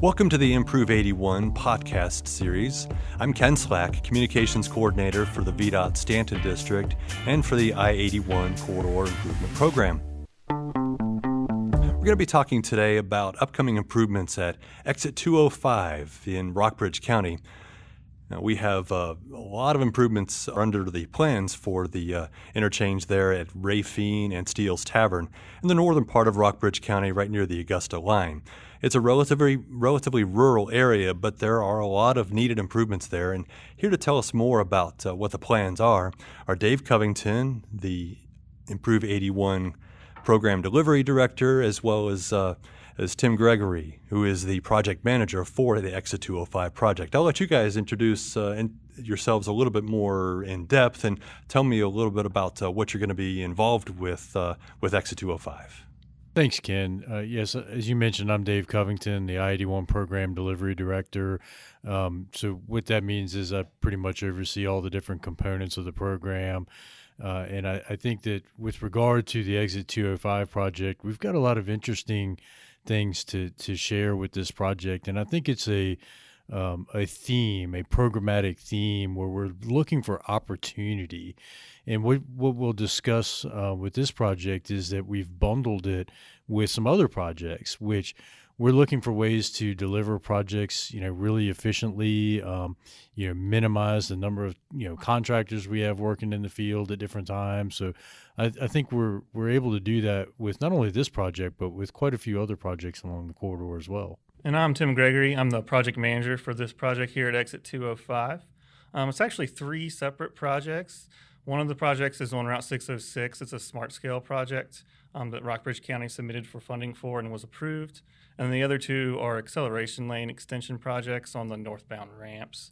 Welcome to the Improve81 podcast series. I'm Ken Slack, Communications Coordinator for the VDOT Stanton District and for the I-81 Corridor Improvement Program. We're going to be talking today about upcoming improvements at Exit 205 in Rockbridge County. Now, we have a lot of improvements under the plans for the interchange there at Rafine and Steele's Tavern in the northern part of Rockbridge County, right near the Augusta line. It's a relatively rural area, but there are a lot of needed improvements there. And here to tell us more about what the plans are Dave Covington, the Improve81 Program Delivery Director, as well as Tim Gregory, who is the project manager for the Exit 205 project. I'll let you guys introduce yourselves a little bit more in depth and tell me a little bit about what you're going to be involved with Exit 205. Thanks, Ken. Yes, as you mentioned, I'm Dave Covington, the I-81 Program Delivery Director. So what that means is I pretty much oversee all the different components of the program. And I think that with regard to the Exit 205 project, we've got a lot of interesting things to share with this project. And I think it's a theme, a programmatic theme where we're looking for opportunity. And what we'll discuss with this project is that we've bundled it with some other projects, which we're looking for ways to deliver projects, really efficiently, minimize the number of, contractors we have working in the field at different times. So I think we're able to do that with not only this project, but with quite a few other projects along the corridor as well. And I'm Tim Gregory. I'm the project manager for this project here at Exit 205. It's actually three separate projects. One of the projects is on Route 606. It's a smart scale project that Rockbridge County submitted for funding for and was approved. And the other two are acceleration lane extension projects on the northbound ramps.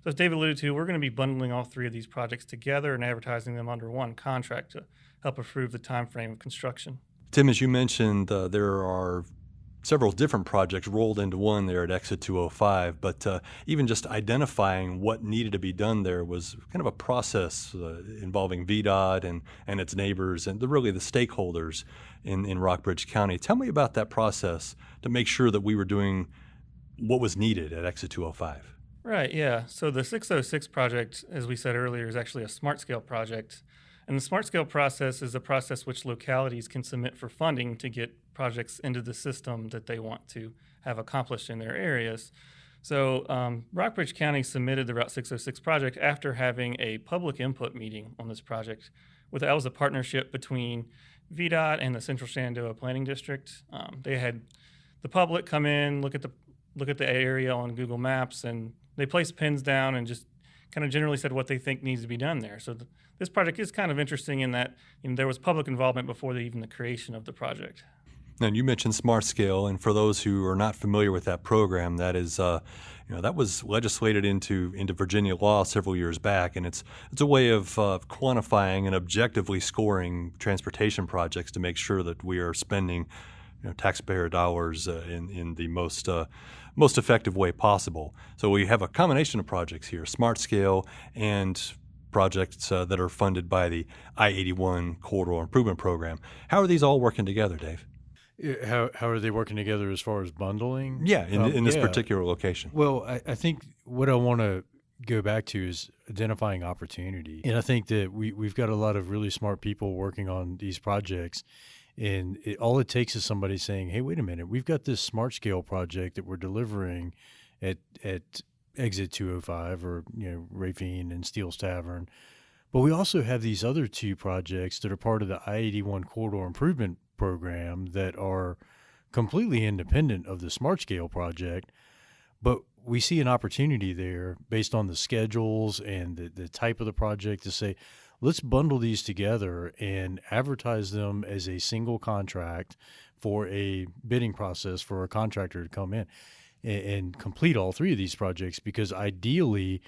So as David alluded to, we're going to be bundling all three of these projects together and advertising them under one contract to help improve the time frame of construction. Tim, as you mentioned, there are several different projects rolled into one there at Exit 205, but even just identifying what needed to be done there was kind of a process involving VDOT and its neighbors and really the stakeholders in Rockbridge County. Tell me about that process to make sure that we were doing what was needed at Exit 205. Right, yeah. So the 606 project, as we said earlier, is actually a smart scale project. And the smart scale process is a process which localities can submit for funding to get projects into the system that they want to have accomplished in their areas. So Rockbridge County submitted the Route 606 project after having a public input meeting on this project. That was a partnership between VDOT and the Central Shenandoah Planning District. They had the public come in, look at the area on Google Maps, and they placed pins down and just kind of generally said what they think needs to be done there. So this project is kind of interesting in that there was public involvement before even the creation of the project. And you mentioned Smart Scale, and for those who are not familiar with that program, that is, that was legislated into Virginia law several years back, and it's a way of quantifying and objectively scoring transportation projects to make sure that we are spending taxpayer dollars in the most effective way possible. So we have a combination of projects here: Smart Scale and projects that are funded by the I-81 Corridor Improvement Program. How are these all working together, Dave? How are they working together as far as bundling? Yeah, in this particular location. Well, I think what I want to go back to is identifying opportunity. And I think that we've got a lot of really smart people working on these projects. And all it takes is somebody saying, hey, wait a minute, we've got this smart scale project that we're delivering at Exit 205 or Rafine and Steele's Tavern. But we also have these other two projects that are part of the I-81 Corridor Improvement Program that are completely independent of the Smart Scale project. But we see an opportunity there based on the schedules and the type of the project to say, let's bundle these together and advertise them as a single contract for a bidding process for a contractor to come in and complete all three of these projects, because ideally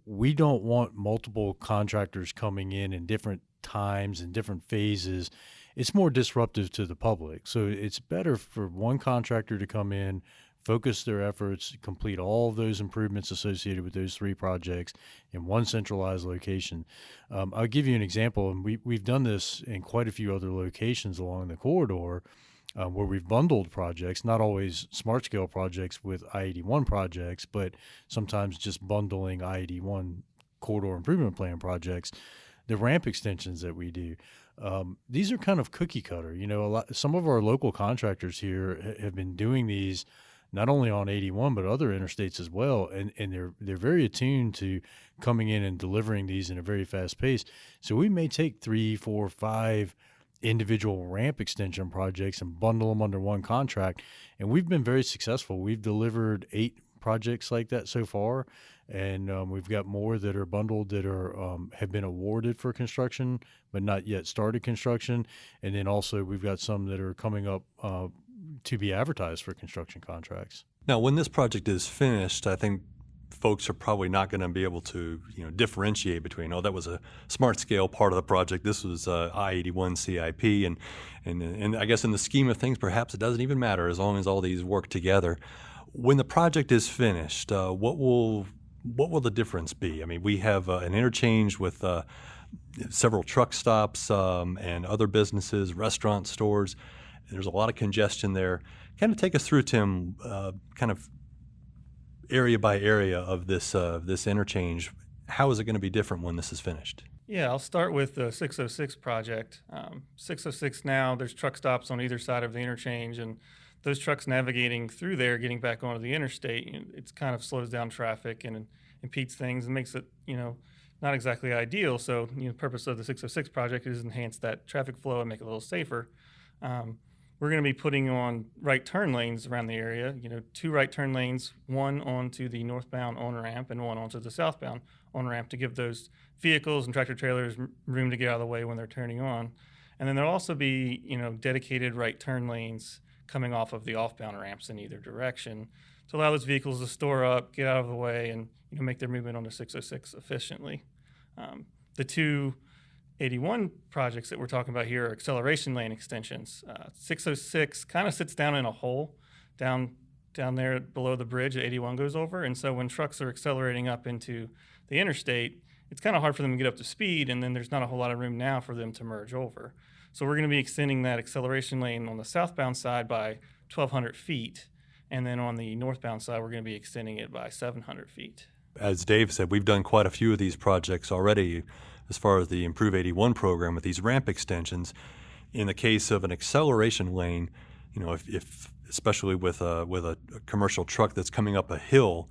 we don't want multiple contractors coming in different times and different phases. It's more disruptive to the public. So it's better for one contractor to come in, focus their efforts, complete all of those improvements associated with those three projects in one centralized location. I'll give you an example, and we've done this in quite a few other locations along the corridor. where we've bundled projects, not always smart scale projects with I-81 projects, but sometimes just bundling I-81 corridor improvement plan projects, the ramp extensions that we do. These are kind of cookie cutter. Some of our local contractors here have been doing these not only on 81 but other interstates as well, and they're very attuned to coming in and delivering these in a very fast pace. So we may take 3, 4, 5 individual ramp extension projects and bundle them under one contract, and we've been very successful. We've delivered 8 projects like that so far, and we've got more that are bundled that are have been awarded for construction but not yet started construction, and then also we've got some that are coming up to be advertised for construction contracts. Now, when this project is finished, I think folks are probably not going to be able to, differentiate between, that was a smart scale part of the project. This was I-81 CIP, and I guess in the scheme of things, perhaps it doesn't even matter as long as all these work together. When the project is finished, what will the difference be? I mean, we have an interchange with several truck stops and other businesses, restaurants, stores. There's a lot of congestion there. Kind of take us through, Tim, kind of area by area of this interchange. How is it going to be different when this is finished? Yeah, I'll start with the 606 project. 606 now, there's truck stops on either side of the interchange, and those trucks navigating through there, getting back onto the interstate, it kind of slows down traffic and impedes things and makes it, not exactly ideal. So, the purpose of the 606 project is enhance that traffic flow and make it a little safer. We're going to be putting on right turn lanes around the area, 2 right turn lanes, one onto the northbound on-ramp and one onto the southbound on-ramp to give those vehicles and tractor trailers room to get out of the way when they're turning on. And then there'll also be, dedicated right turn lanes coming off of the off-bound ramps in either direction to allow those vehicles to store up, get out of the way, and make their movement on the 606 efficiently. The 2 81 projects that we're talking about here are acceleration lane extensions. 606 kind of sits down in a hole down there below the bridge that 81 goes over, and so when trucks are accelerating up into the interstate, it's kind of hard for them to get up to speed, and then there's not a whole lot of room now for them to merge over. So we're going to be extending that acceleration lane on the southbound side by 1,200 feet, and then on the northbound side, we're going to be extending it by 700 feet. As Dave said, we've done quite a few of these projects already as far as the Improve81 program with these ramp extensions. In the case of an acceleration lane, if especially with a commercial truck that's coming up a hill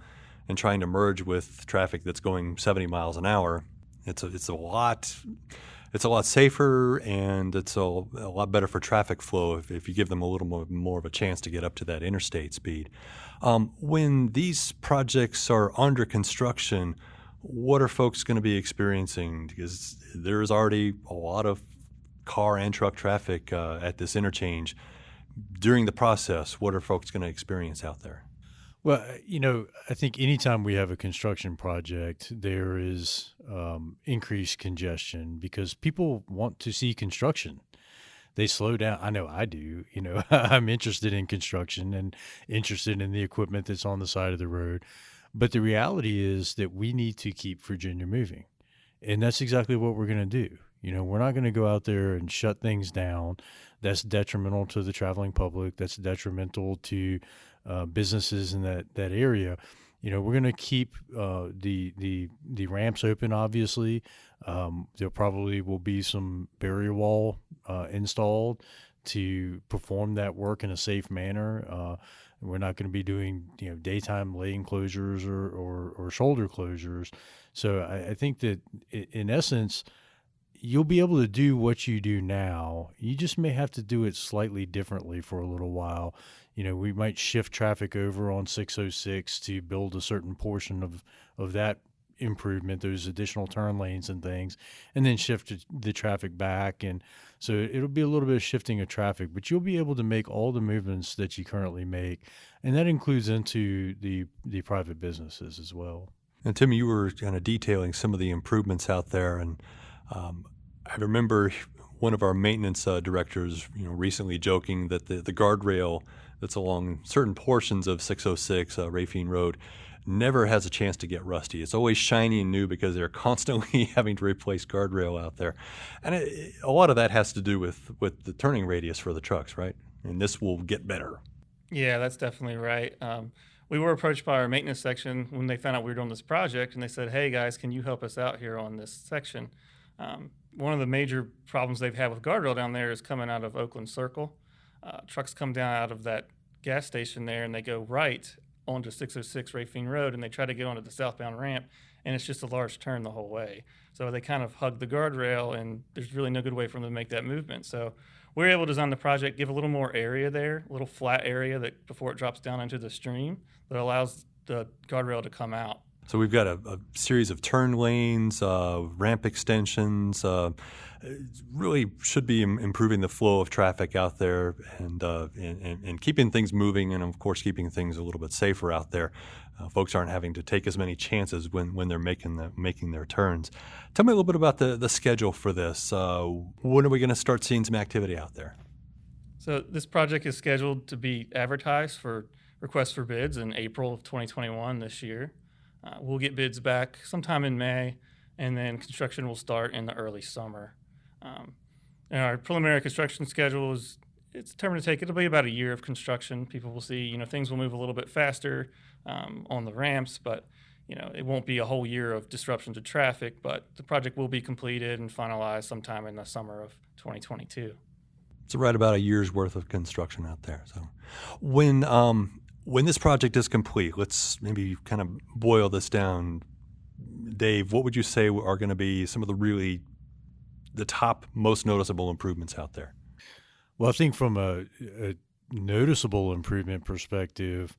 and trying to merge with traffic that's going 70 miles an hour, it's a lot safer, and it's a lot better for traffic flow if you give them a little more of a chance to get up to that interstate speed. When these projects are under construction, what are folks going to be experiencing? Because there's already a lot of car and truck traffic at this interchange. During the process, what are folks going to experience out there? Well, I think anytime we have a construction project, there is increased congestion because people want to see construction. They slow down. I know I do. I'm interested in construction and interested in the equipment that's on the side of the road. But the reality is that we need to keep Virginia moving. And that's exactly what we're going to do. We're not going to go out there and shut things down. That's detrimental to the traveling public. That's detrimental to businesses in that area. We're going to keep the ramps open, obviously. There probably will be some barrier wall installed to perform that work in a safe manner. We're not going to be doing daytime lane closures or shoulder closures. So I think that in essence, you'll be able to do what you do now. You just may have to do it slightly differently for a little while. We might shift traffic over on 606 to build a certain portion of that improvement, those additional turn lanes and things, and then shift the traffic back. And so it'll be a little bit of shifting of traffic, but you'll be able to make all the movements that you currently make. And that includes into the private businesses as well. And Tim, you were kind of detailing some of the improvements out there. And I remember one of our maintenance directors, recently joking that the guardrail that's along certain portions of 606 Rafine Road never has a chance to get rusty. It's always shiny and new because they're constantly having to replace guardrail out there. And a lot of that has to do with the turning radius for the trucks, right? and this will get better. Yeah, that's definitely right. We were approached by our maintenance section when they found out we were doing this project, and they said, "Hey guys, can you help us out here on this section?" One of the major problems they've had with guardrail down there is coming out of Oakland Circle. Trucks come down out of that gas station there, and they go right onto 606 Rafine Road, and they try to get onto the southbound ramp, and it's just a large turn the whole way. So they kind of hug the guardrail, and there's really no good way for them to make that movement. So we're able to design the project, give a little more area there, a little flat area that before it drops down into the stream that allows the guardrail to come out. So we've got a series of turn lanes, ramp extensions. It really should be improving the flow of traffic out there and keeping things moving, and of course keeping things a little bit safer out there. Folks aren't having to take as many chances when they're making their turns. Tell me a little bit about the schedule for this. When are we going to start seeing some activity out there? So this project is scheduled to be advertised for requests for bids in April of 2021 this year. We'll get bids back sometime in May, and then construction will start in the early summer. And our preliminary construction schedule it's determined to it'll be about a year of construction. People will see, things will move a little bit faster on the ramps, but, it won't be a whole year of disruption to traffic, but the project will be completed and finalized sometime in the summer of 2022. It's right about a year's worth of construction out there. So when this project is complete, let's maybe kind of boil this down. Dave, what would you say are going to be some of the top most noticeable improvements out there? Well, I think from a noticeable improvement perspective,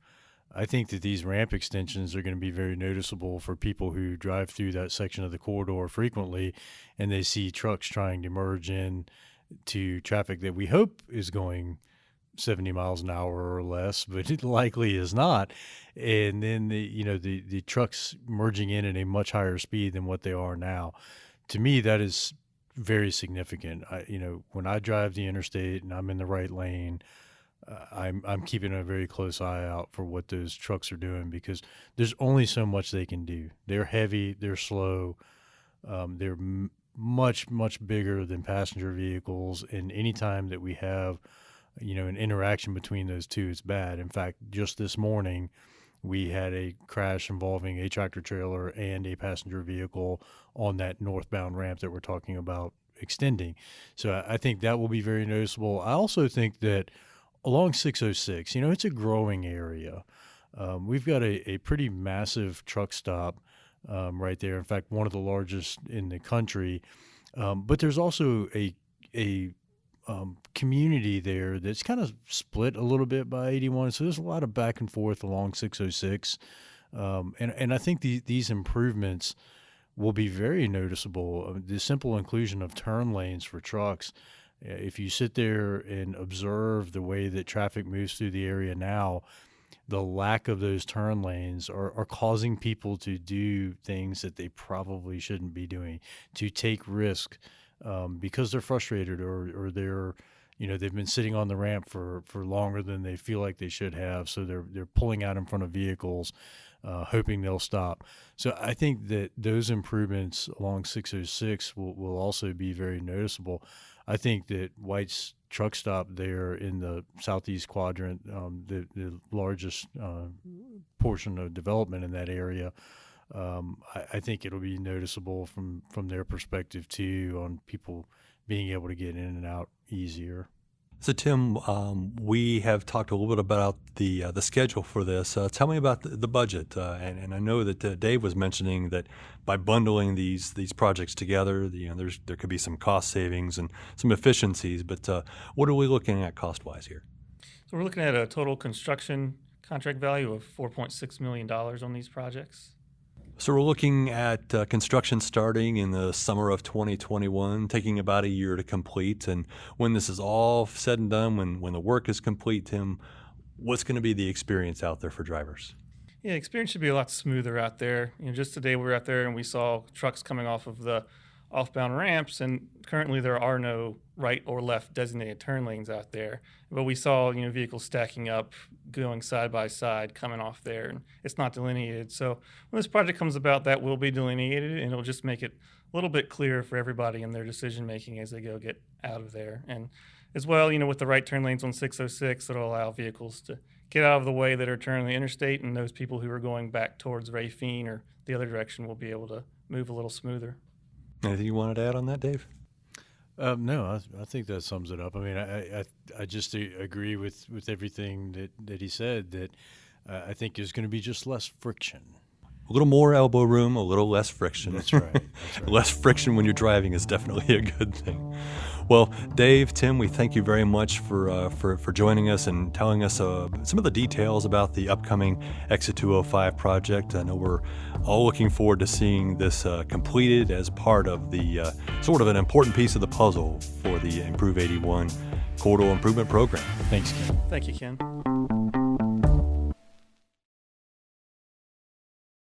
I think that these ramp extensions are going to be very noticeable for people who drive through that section of the corridor frequently, and they see trucks trying to merge in to traffic that we hope is going 70 miles an hour or less, but it likely is not. And then the trucks merging in at a much higher speed than what they are now. To me, that is very significant. When I drive the interstate and I'm in the right lane, I'm keeping a very close eye out for what those trucks are doing, because there's only so much they can do. They're heavy, they're slow, they're much, much bigger than passenger vehicles. And anytime that we have an interaction between those two, it's bad. In fact, just this morning, we had a crash involving a tractor trailer and a passenger vehicle on that northbound ramp that we're talking about extending. So I think that will be very noticeable. I also think that along 606, it's a growing area. We've got a pretty massive truck stop right there. In fact, one of the largest in the country. But there's also a community there that's kind of split a little bit by 81. So there's a lot of back and forth along 606. And I think these improvements will be very noticeable. The simple inclusion of turn lanes for trucks. If you sit there and observe the way that traffic moves through the area now, the lack of those turn lanes are causing people to do things that they probably shouldn't be doing, to take risk because they're frustrated or they're, they've been sitting on the ramp for longer than they feel like they should have. So they're pulling out in front of vehicles, hoping they'll stop. So I think that those improvements along 606 will also be very noticeable. I think that White's truck stop there in the southeast quadrant, the largest portion of development in that area, I think it'll be noticeable from their perspective too, on people being able to get in and out easier. So Tim, we have talked a little bit about the schedule for this. Tell me about the budget, and I know that Dave was mentioning that by bundling these projects together, there could be some cost savings and some efficiencies. But what are we looking at cost-wise here? So we're looking at a total construction contract value of $4.6 million on these projects. So we're looking at construction starting in the summer of 2021, taking about a year to complete. And when this is all said and done, when the work is complete, Tim, what's going to be the experience out there for drivers? Yeah, experience should be a lot smoother out there. Just today we were out there and we saw trucks coming off of the off-bound ramps, and currently there are no right or left designated turn lanes out there. But we saw, vehicles stacking up, going side by side, coming off there, and it's not delineated. So when this project comes about, that will be delineated, and it'll just make it little bit clearer for everybody in their decision making as they go get out of there. And as well, with the right turn lanes on 606, it'll allow vehicles to get out of the way that are turning the interstate, and those people who are going back towards Rafine or the other direction will be able to move a little smoother. Anything you wanted to add on that, Dave? No, I think that sums it up. I mean, I just agree with everything that he said, that I think there's going to be just less friction. A little more elbow room, a little less friction. That's right. Less friction when you're driving is definitely a good thing. Well, Dave, Tim, we thank you very much for joining us and telling us some of the details about the upcoming Exit 205 project. I know we're all looking forward to seeing this completed as part of the sort of an important piece of the puzzle for the Improve 81 Corridor Improvement Program. Thanks, Ken. Thank you, Ken.